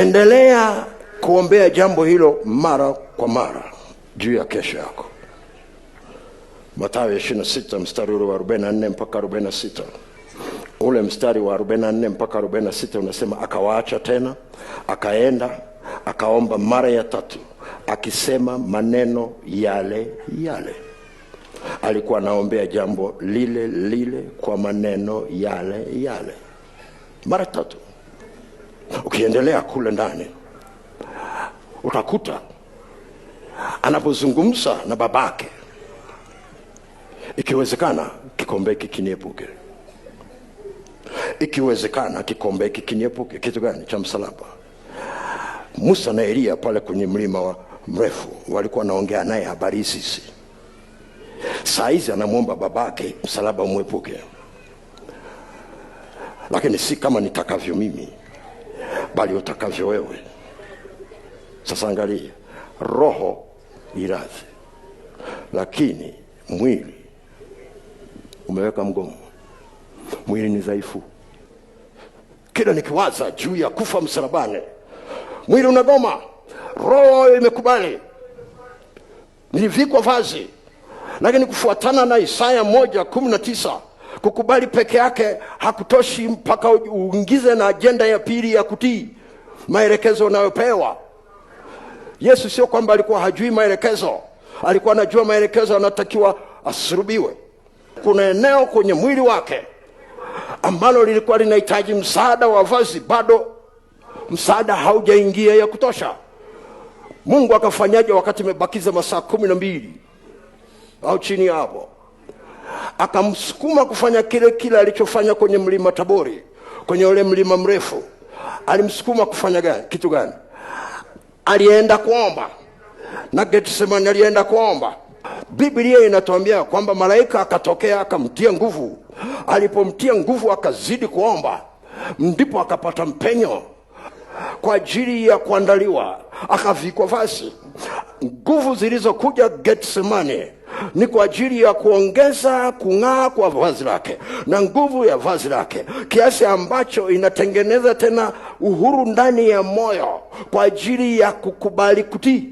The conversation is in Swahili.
Endelea kuombea jambo hilo mara kwa mara juu ya kesho yako. Mathayo 26 mstari wa 44 mpaka 46. Ule mstari wa 44 mpaka 46 unasema, akawaacha tena, akaenda, akaomba mara ya 3, akisema maneno yale yale. Alikuwa anaombea jambo lile lile kwa maneno yale yale mara 3. Ukiendelea kule ndani utakuta anapozungumza na babake, ikiwezekana kikombe hiki kiniepuke, ikiwezekana kikombe hiki kiniepuke. Kitu gani? Cha msalaba. Musa na Elia pale kwenye mlima wa mrefu walikuwa naongea naye habari hizi. Saizi anamuomba babake msalaba umwepuke, lakini si kama nitakavyo mimi, bali utakavyo wewe. Sasa angalia, roho iradhi, lakini mwili umeweka mgomo. Mwili ni dhaifu. Kila nikiwaza juu ya kufa msalabani, mwili unagoma, roho imekubali. Nilivikwa vazi, lakini kufuatana na Isaya 1:19, kukubali peke yake hakutoshi mpaka uingize na agenda ya pili ya kutii maelekezo unayopewa. Yesu sio kwamba alikuwa hajui maelekezo, alikuwa anajua maelekezo, anatakiwa asulubiwe. Kuna eneo kwenye mwili wake ambalo lilikuwa linahitaji msaada wa vazi, bado msaada haujaingia ya kutosha. Mungu akafanyaje wakati mebakiza masaa 12 au chini hapo? Akamsukuma kufanya kile alichofanya kwenye mlima Tabori, kwenye ule mlima mrefu. Alimsukuma kufanya gani? Kitu gani? Alienda kuomba. Na Getsemani alienda kuomba. Biblia inatuambia kwamba malaika akatokea akamtia nguvu. Alipomtia nguvu akazidi kuomba, ndipo akapata mpenyo kwa ajili ya kuandaliwa, akavikwa vazi. Nguvu zilizokuja Getsemani ni kwa ajili ya kuongeza kung'aa kwa vazi lake na nguvu ya vazi lake, kiasi ambacho inatengeneza tena uhuru ndani ya moyo kwa ajili ya kukubali kutii.